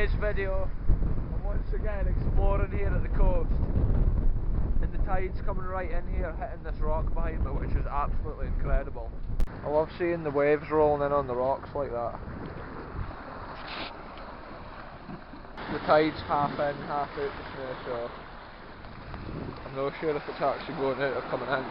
today's video, I'm once again exploring here at the coast, and the tide's coming right in here, hitting this rock behind me, which is absolutely incredible. I love seeing the waves rolling in on the rocks like that. The tide's half in, half out just now, so I'm not sure if it's actually going out or coming in.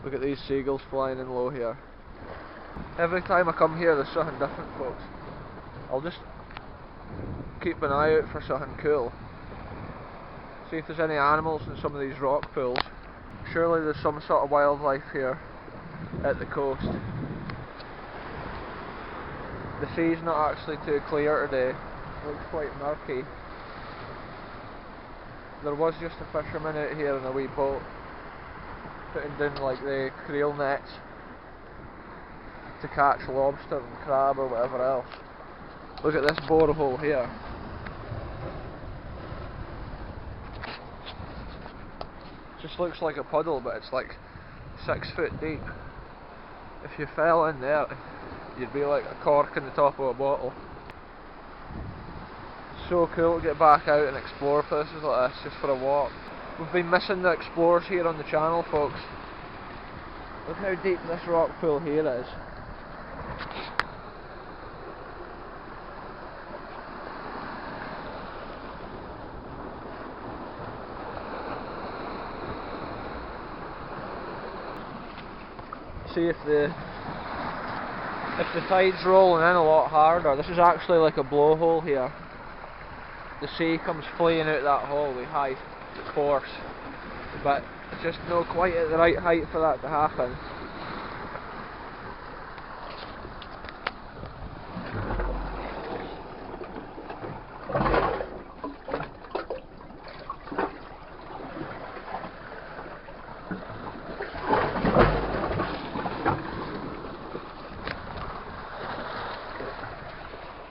Look at these seagulls flying in low here. Every time I come here there's something different, folks. I'll just keep an eye out for something cool. See if there's any animals in some of these rock pools. Surely there's some sort of wildlife here at the coast. The sea's not actually too clear today. It looks quite murky. There was just a fisherman out here in a wee boat, putting down like the creel nets to catch lobster and crab or whatever else. Look at this borehole here. Just looks like a puddle, but it's like 6 foot deep. If you fell in there, you'd be like a cork in the top of a bottle. So cool to get back out and explore places like this just for a walk. We've been missing the explorers here on the channel, folks. Look how deep this rock pool here is. See if the tide's rolling in a lot harder. This is actually like a blowhole here. The sea comes fleeing out that hole with high force, but it's just not quite at the right height for that to happen.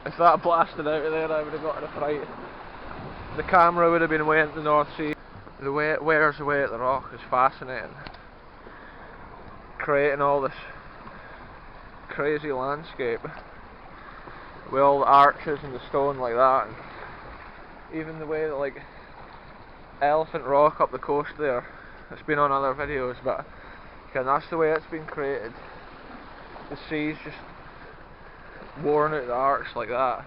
If that blasted out of there, I would have gotten a fright. The camera would have been away at the North Sea. The way it wears away at the rock is fascinating. Creating all this crazy landscape with all the arches and the stone like that, and even the way that like Elephant Rock up the coast there, it's been on other videos, but again, that's the way it's been created. The sea's just worn out the arcs like that.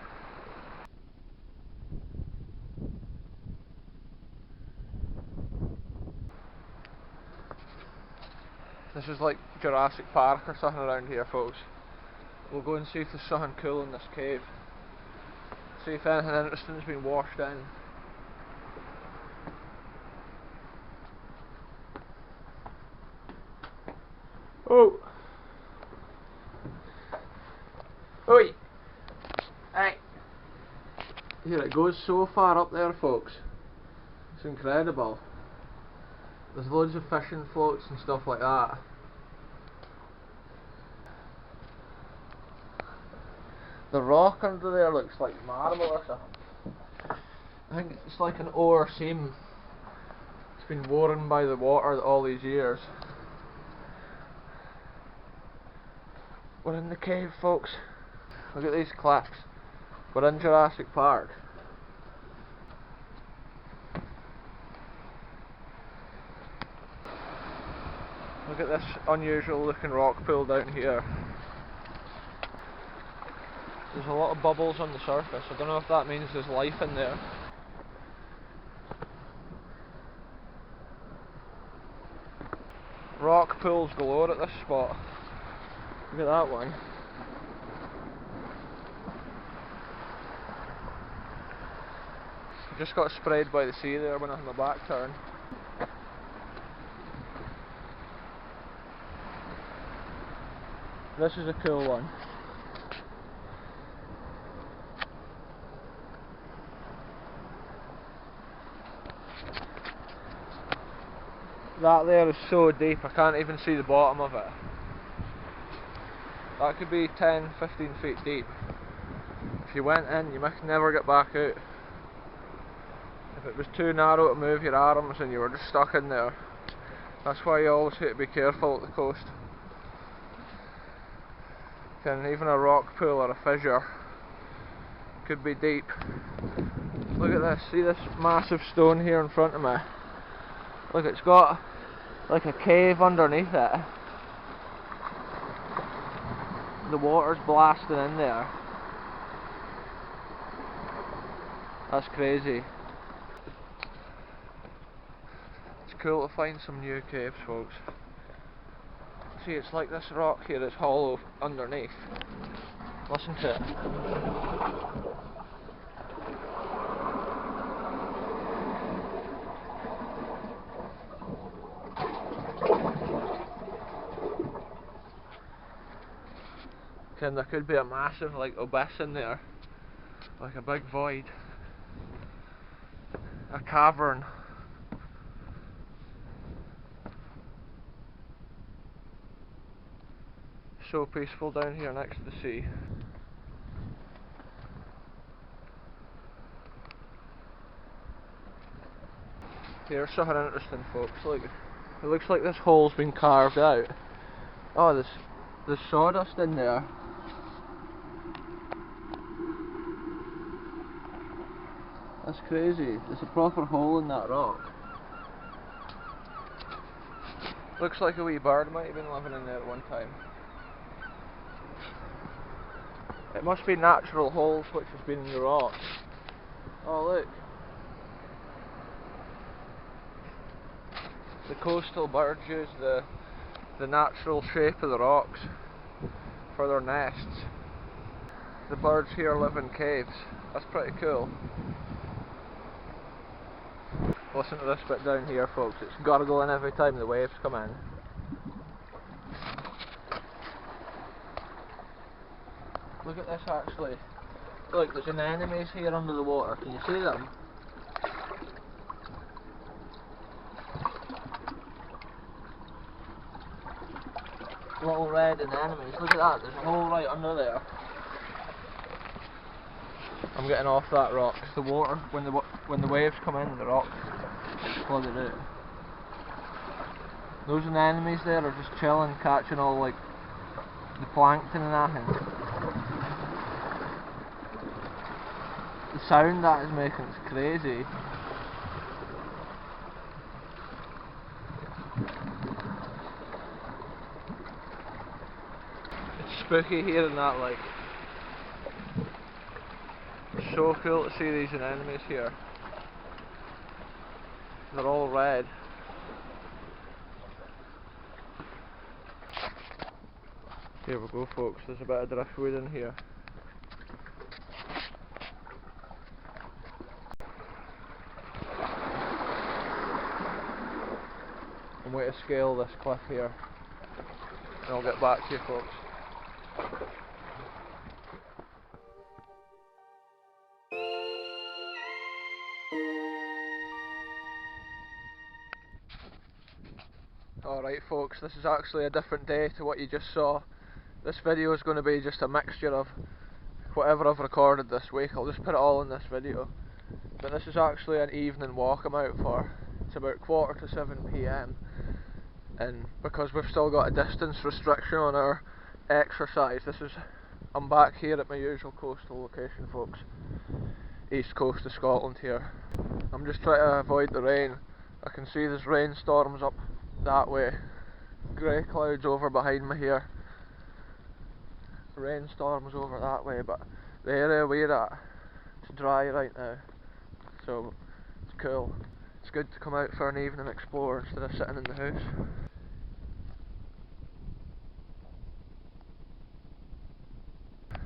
This is like Jurassic Park or something around here, folks. We'll go and see if there's something cool in this cave. See if anything interesting has been washed in. Oh! Oi! Hey! Here it goes so far up there, folks. It's incredible. There's loads of fishing floats and stuff like that. The rock under there looks like marble or something. I think it's like an ore seam. It's been worn by the water all these years. We're in the cave, folks. Look at these cliffs. We're in Jurassic Park. Look at this unusual looking rock pool down here. There's a lot of bubbles on the surface. I don't know if that means there's life in there. Rock pools galore at this spot. Look at that one. I just got sprayed by the sea there when I had my back turned. This is a cool one. That there is so deep I can't even see the bottom of it. That could be 10-15 feet deep. If you went in, you might never get back out. If it was too narrow to move your arms and you were just stuck in there. That's why you always have to be careful at the coast. And even a rock pool or a fissure could be deep. Look at this, see this massive stone here in front of me? Look, it's got like a cave underneath it. The water's blasting in there. That's crazy. It's cool to find some new caves, folks. See, it's like this rock here is hollow underneath. Listen to it. And there could be a massive like abyss in there, like a big void, a cavern. So peaceful down here next to the sea. Here's something interesting, folks. Look, it looks like this hole's been carved out. Oh, there's sawdust in there. That's crazy. There's a proper hole in that rock. Looks like a wee bird might have been living in there at one time. It must be natural holes which has been in the rock. Oh look. The coastal birds use the natural shape of the rocks for their nests. The birds here live in caves. That's pretty cool. Listen to this bit down here, folks. It's gurgling every time the waves come in. Look at this actually. Look, there's anemones here under the water. Can you see them? Little red anemones. Look at that. There's a hole right under there. I'm getting off that rock. The water, when the waves come in, the rock flooded out. Those anemones there are just chilling, catching all like the plankton and that. The sound that is making is crazy. It's spooky here in that lake. It's so cool to see these anemones here. They're all red. Here we go, folks. There's a bit of driftwood in here. I'm going to scale this cliff here, and I'll get back to you, folks. Alright folks, this is actually a different day to what you just saw. This video is going to be just a mixture of whatever I've recorded this week. I'll just put it all in this video. But this is actually an evening walk I'm out for. It's about 7:15 PM, and because we've still got a distance restriction on our exercise, I'm back here at my usual coastal location, folks. East coast of Scotland here. I'm just trying to avoid the rain. I can see there's rainstorms up that way. Grey clouds over behind me here. Rainstorms over that way, but the area we're at, it's dry right now. So it's cool. It's good to come out for an evening explore instead of sitting in the house.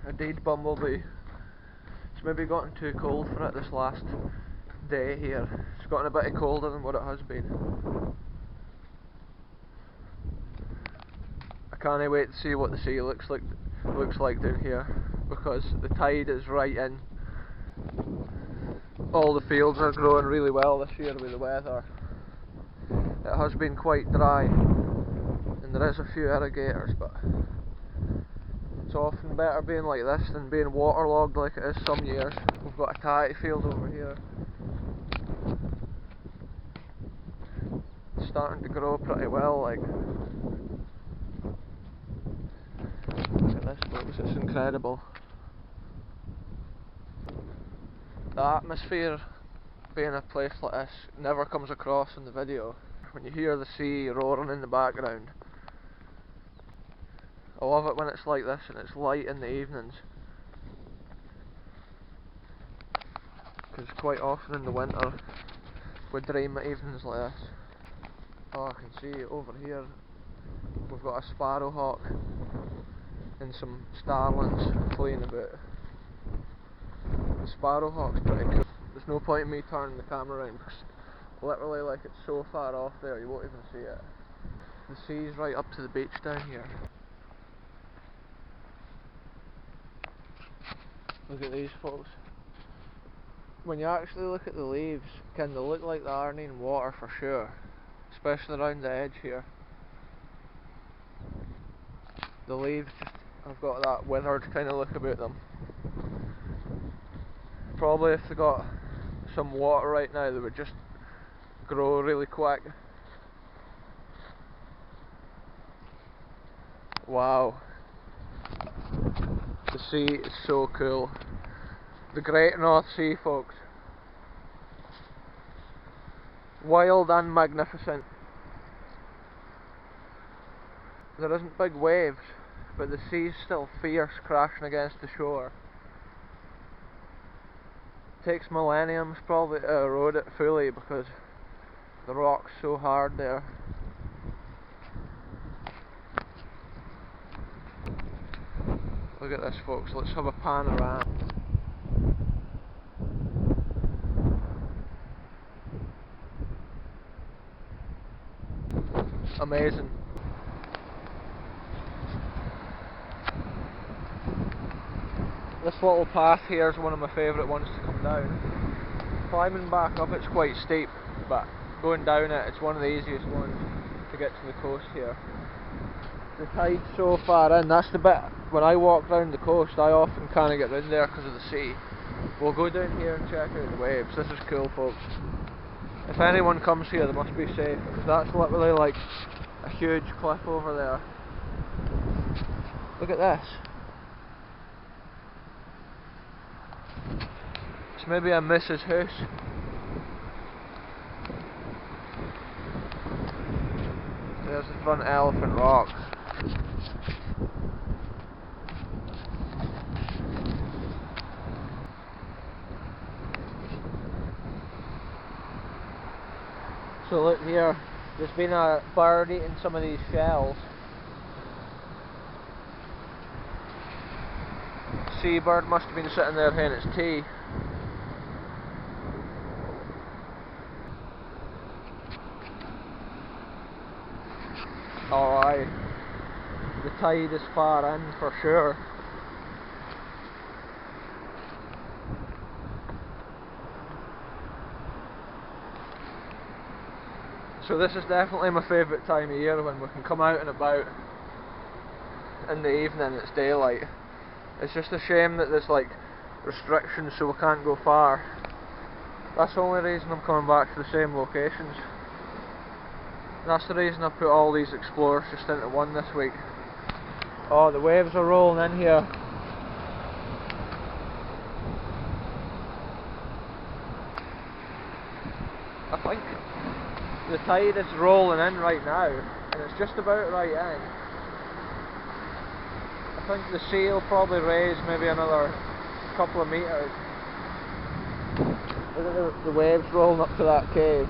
A dead bumblebee. It's maybe gotten too cold for it this last day here. It's gotten a bit colder than what it has been. I can't wait to see what the sea looks like down here, because the tide is right in. All the fields are growing really well this year with the weather. It has been quite dry, and there is a few irrigators, but it's often better being like this than being waterlogged like it is some years. We've got a tatty field over here. starting to grow pretty well, like. Look at this, folks, it's incredible. The atmosphere being a place like this never comes across in the video. When you hear the sea roaring in the background, I love it when it's like this and it's light in the evenings, because quite often in the winter we dream of evenings like this. Oh, I can see over here we've got a sparrowhawk and some starlings fleeing about. The sparrowhawk's pretty cool. There's no point in me turning the camera around because literally, like, it's so far off there you won't even see it. The sea's right up to the beach down here. Look at these, folks. When you actually look at the leaves, can they look like they aren't in water for sure, especially around the edge here. The leaves just have got that withered kind of look about them. Probably if they got some water right now they would just grow really quick. Wow. The sea is so cool. The Great North Sea, folks. Wild and magnificent. There isn't big waves, but the sea's still fierce, crashing against the shore. Takes millenniums probably to erode it fully because the rock's so hard there. Look at this, folks, let's have a panorama. Amazing. This little path here is one of my favourite ones to come down. Climbing back up it's quite steep, but going down it, it's one of the easiest ones to get to the coast here. The tide's so far in, that's the bit, when I walk down the coast I often can't get round there because of the sea. We'll go down here and check out the waves. This is cool, folks. If anyone comes here they must be safe, because that's literally like a huge cliff over there. Look at this. It's maybe a Mrs. House. There's the front Elephant Rocks. So look here, there's been a bird eating some of these shells. Seabird must have been sitting there having its tea. Oh aye, the tide is far in for sure. So this is definitely my favourite time of year, when we can come out and about in the evening, it's daylight. It's just a shame that there's like restrictions so we can't go far. That's the only reason I'm coming back to the same locations. That's the reason I've put all these explorers just into one this week. Oh, the waves are rolling in here. I think the tide is rolling in right now, and it's just about right in. I think the sea will probably raise maybe another couple of metres. Look at the waves rolling up to that cave.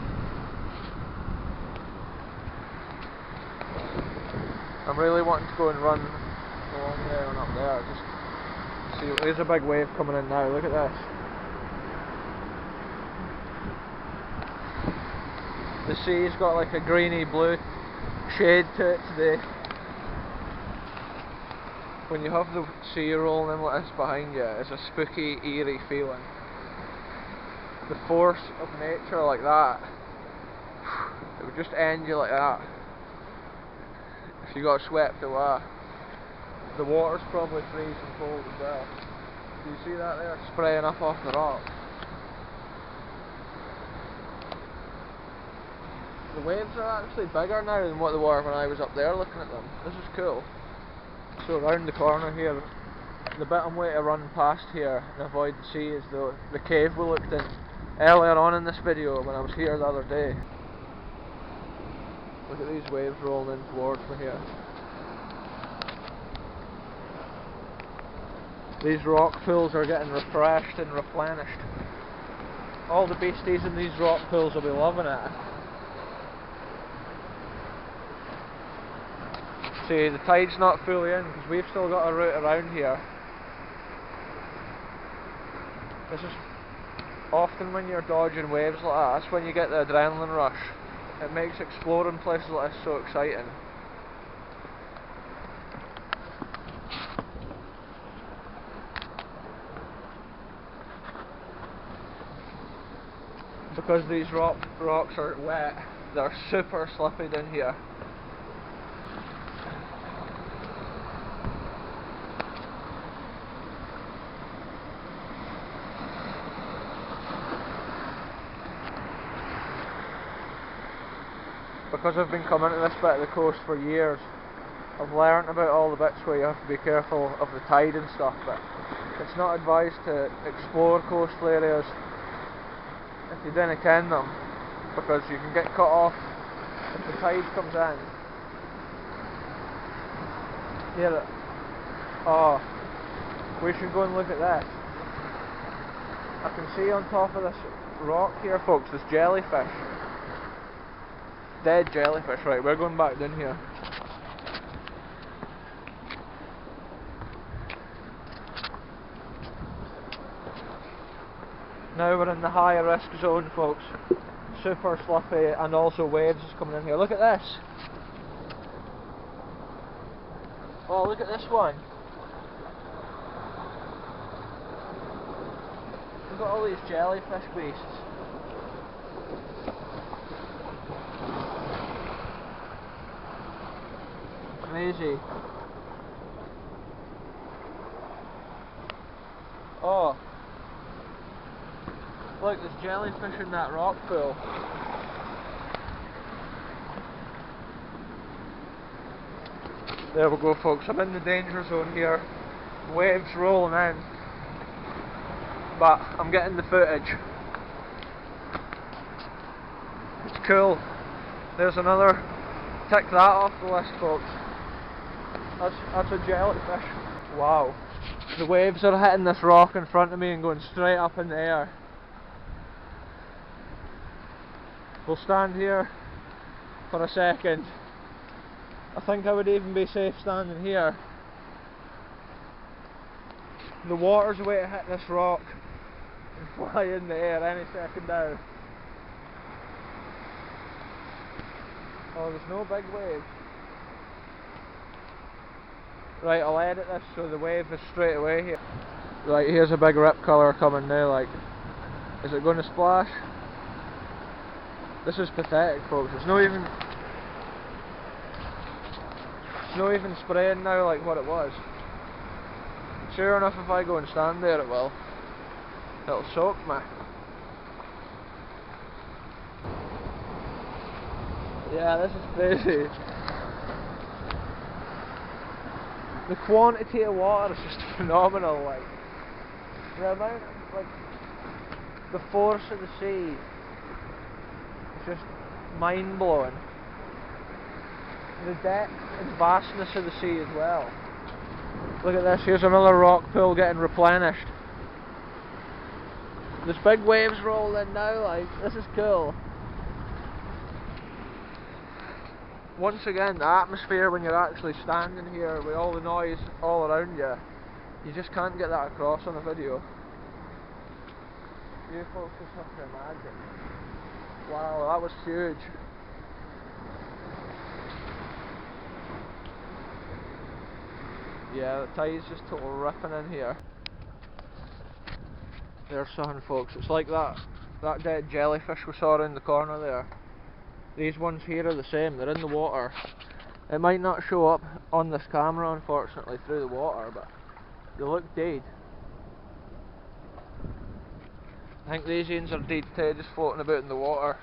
I'm really wanting to go and run along there and up there. Just see, there's a big wave coming in now. Look at this. The sea's got like a greeny blue shade to it today. When you have the sea rolling in like this behind you, it's a spooky, eerie feeling. The force of nature like that, it would just end you like that. If you got swept away. The water's probably freezing cold as well. Do you see that there? Spraying up off the rocks. the waves are actually bigger now than what they were when I was up there looking at them. This is cool. So around the corner here, the bit I'm waiting to run past here and avoid the sea is the cave we looked in earlier on in this video when I was here the other day. Look at these waves rolling in towards me here. These rock pools are getting refreshed and replenished. All the beasties in these rock pools will be loving it. See, the tide's not fully in because we've still got a route around here. This is often when you're dodging waves like that, that's when you get the adrenaline rush. It makes exploring places like this so exciting. Because these rocks are wet, they're super slippy down here. Because I've been coming to this bit of the coast for years, I've learnt about all the bits where you have to be careful of the tide and stuff, but it's not advised to explore coastal areas if you didn't ken them, because you can get cut off if the tide comes in. Here, oh, we should go and look at this. I can see on top of this rock here, folks, there's jellyfish. Dead jellyfish. Right, we're going back down here. Now we're in the high risk zone, folks. Super slippy and also waves is coming in here. Look at this. Oh, look at this one. We've got all these jellyfish beasts. Crazy. Oh. Look, there's jellyfish in that rock pool. There we go, folks. I'm in the danger zone here. Waves rolling in. But I'm getting the footage. It's cool. There's another. Tick that off the list, folks. That's a jellyfish. Wow. The waves are hitting this rock in front of me and going straight up in the air. We'll stand here for a second. I think I would even be safe standing here. The water's way to hit this rock and fly in the air any second now. Oh, there's no big wave. Right, I'll edit this so the wave is straight away here. Right, here's a big rip colour coming now, like. Is it going to splash? This is pathetic, folks. It's not even spraying now like what it was. Sure enough, if I go and stand there it will. It'll soak me. Yeah, this is crazy. The quantity of water is just phenomenal, like. The amount of, like, the force of the sea is just mind-blowing. The depth and vastness of the sea as well. Look at this, here's another rock pool getting replenished. There's big waves rolling now, like, this is cool. Once again, the atmosphere when you're actually standing here with all the noise all around you, you just can't get that across on a video. You folks just have to imagine. Wow, that was huge. Yeah, the tide's just total ripping in here. There's something, folks. It's like that dead jellyfish we saw in the corner there. These ones here are the same, they're in the water. It might not show up on this camera, unfortunately, through the water, but they look dead. I think these ones are dead too, just floating about in the water.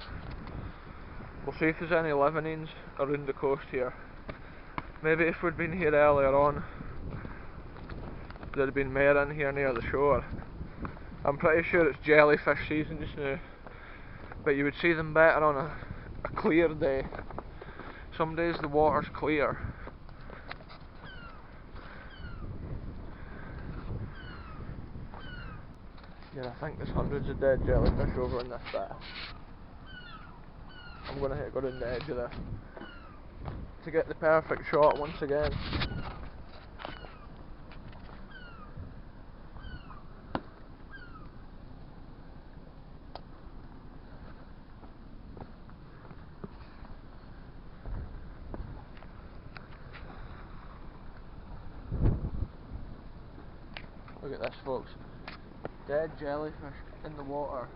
We'll see if there's any living around the coast here. Maybe if we'd been here earlier on, there'd have been more in here near the shore. I'm pretty sure it's jellyfish season just now, but you would see them better on a clear day. Some days the water's clear. Yeah, I think there's hundreds of dead jellyfish over in this bit. I'm going to go down the edge of this to get the perfect shot once again. Look at this, folks. Dead jellyfish in the water.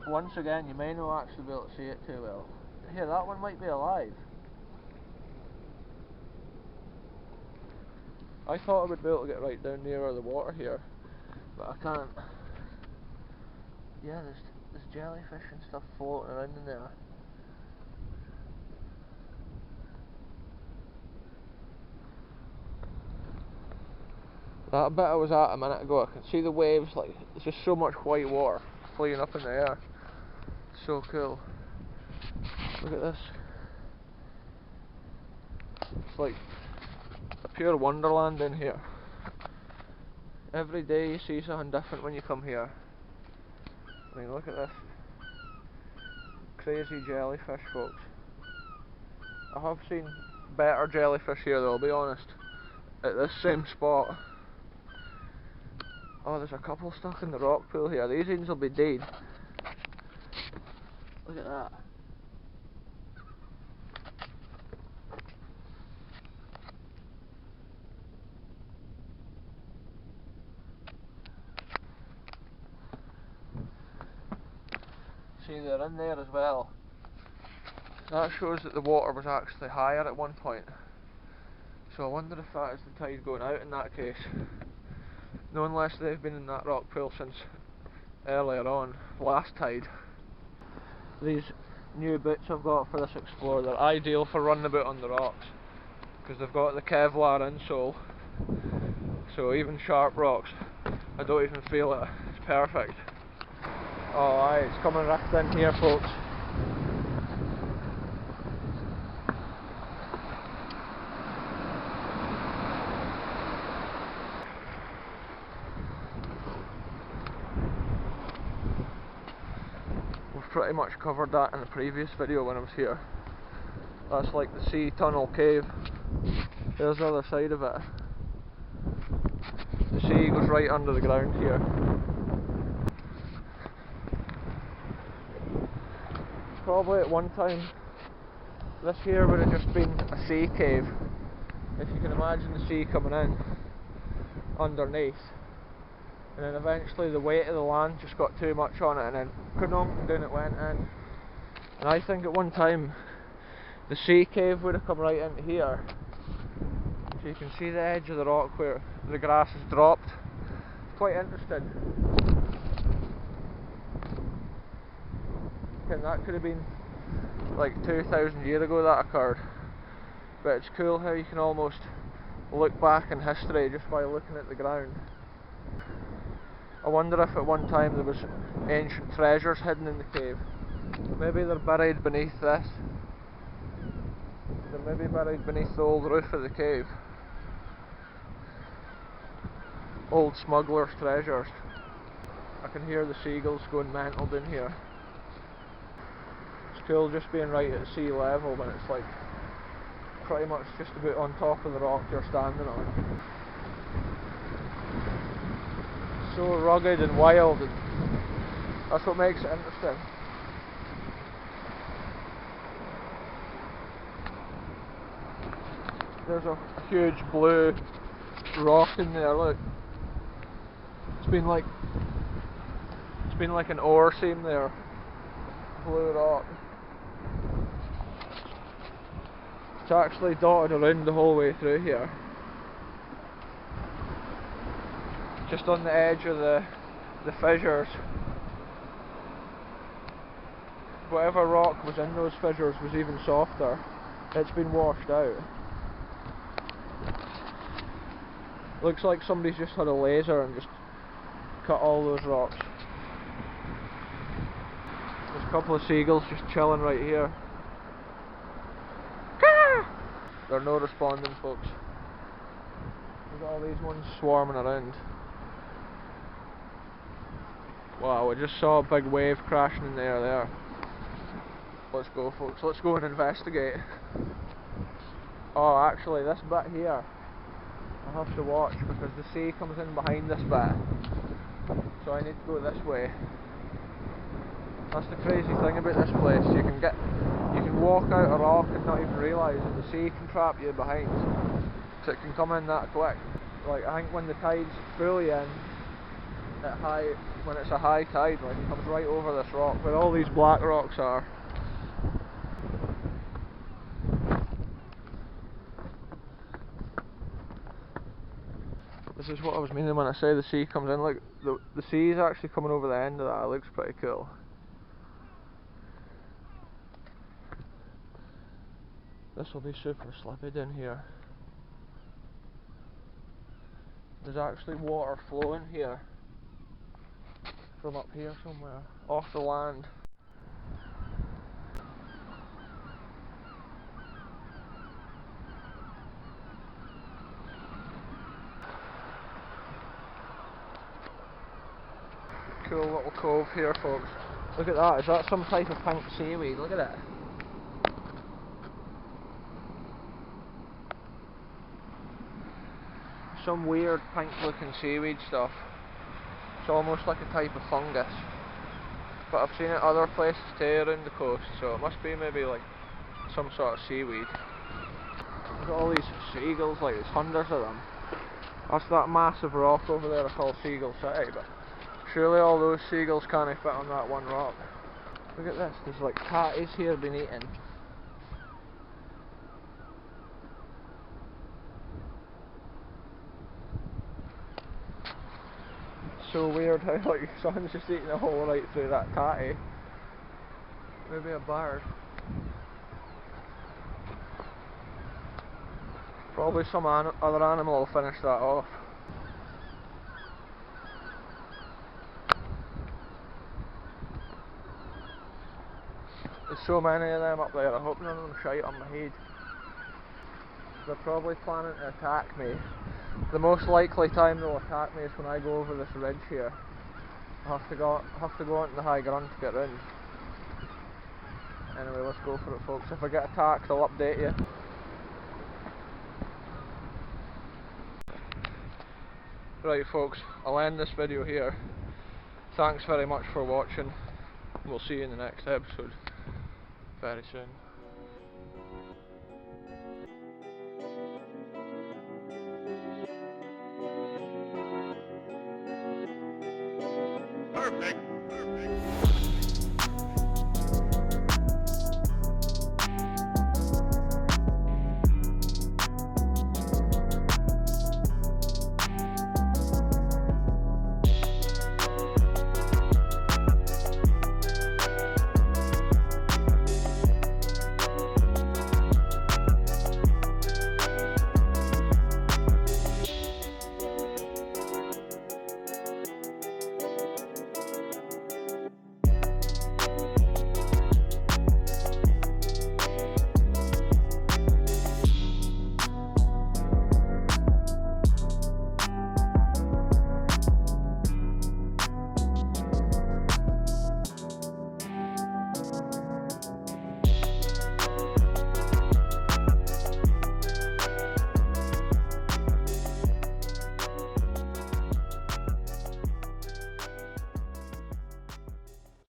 Once again, you may not actually be able to see it too well. Here, that one might be alive. I thought I would be able to get right down near the water here, but I can't. Yeah, there's jellyfish and stuff floating around in there. That bit I was at a minute ago, I can see the waves, like, there's just so much white water flying up in the air. So cool. Look at this. It's like a pure wonderland in here. Every day you see something different when you come here. I mean, look at this. Crazy jellyfish, folks. I have seen better jellyfish here though, I'll be honest. At this same spot. Oh, there's a couple stuck in the rock pool here. These things will be dead. Look at that. See, they're in there as well. That shows that the water was actually higher at one point. So I wonder if that is the tide going out in that case. No, unless they've been in that rock pool since earlier on, last tide. These new boots I've got for this Explorer, they're ideal for running about on the rocks, because they've got the Kevlar insole, so even sharp rocks, I don't even feel it. It's perfect. Oh aye, it's coming right in here, folks. We've pretty much covered that in the previous video when I was here. That's like the sea tunnel cave. There's the other side of it. The sea goes right under the ground here. Probably at one time this here would have just been a sea cave. If you can imagine the sea coming in underneath, and then eventually the weight of the land just got too much on it, and then down it went in. And I think at one time the sea cave would have come right into here. So you can see the edge of the rock where the grass has dropped. It's quite interesting. And that could have been like 2,000 years ago that occurred. But it's cool how you can almost look back in history just by looking at the ground. I wonder if at one time there was ancient treasures hidden in the cave. Maybe they're buried beneath this. They're maybe buried beneath the old roof of the cave. Old smugglers' treasures. I can hear the seagulls going mental down here. It's cool just being right at sea level when it's like pretty much just about on top of the rock you're standing on. So rugged and wild, and that's what makes it interesting. There's a huge blue rock in there, look. It's been like an ore seam there. Blue rock. It's actually dotted around the whole way through here. Just on the edge of the fissures. whatever rock was in those fissures was even softer. It's been washed out. Looks like somebody's just had a laser and just cut all those rocks. There's a couple of seagulls just chilling right here. They're no responding, folks. We've got all these ones swarming around. Wow, I just saw a big wave crashing in the air there. Let's go, folks, let's go and investigate. Oh, actually, this bit here I'll have to watch because the sea comes in behind this bit. So I need to go this way. That's the crazy thing about this place. You can walk out a rock and not even realise that the sea can trap you behind. So it can come in that quick. Like, I think when the tide's fully in, when it's a high tide, like, it comes right over this rock where all these black rocks are. This is what I was meaning when I say the sea comes in. Like, the sea is actually coming over the end of that. It looks pretty cool. This will be super slippy down here. There's actually water flowing here from up here somewhere, off the land. Cool little cove here, folks. Look at that, is that some type of pink seaweed? Look at it. Some weird pink looking seaweed stuff. It's almost like a type of fungus. But I've seen it other places too around the coast, so it must be maybe like some sort of seaweed. We've got all these seagulls, like there's hundreds of them. That's that massive rock over there I call Seagull City, but surely all those seagulls can't fit on that one rock. Look at this, there's like catties here being eaten. So weird how like someone's just eating a hole right through that tatty. Maybe a bird. Probably some other animal will finish that off. There's so many of them up there, I hope none of them shite on my head. They're probably planning to attack me. The most likely time they'll attack me is when I go over this ridge here. I have to go onto the high ground to get round. Anyway, let's go for it, folks. If I get attacked, I'll update you. Right, folks, I'll end this video here. Thanks very much for watching. We'll see you in the next episode very soon.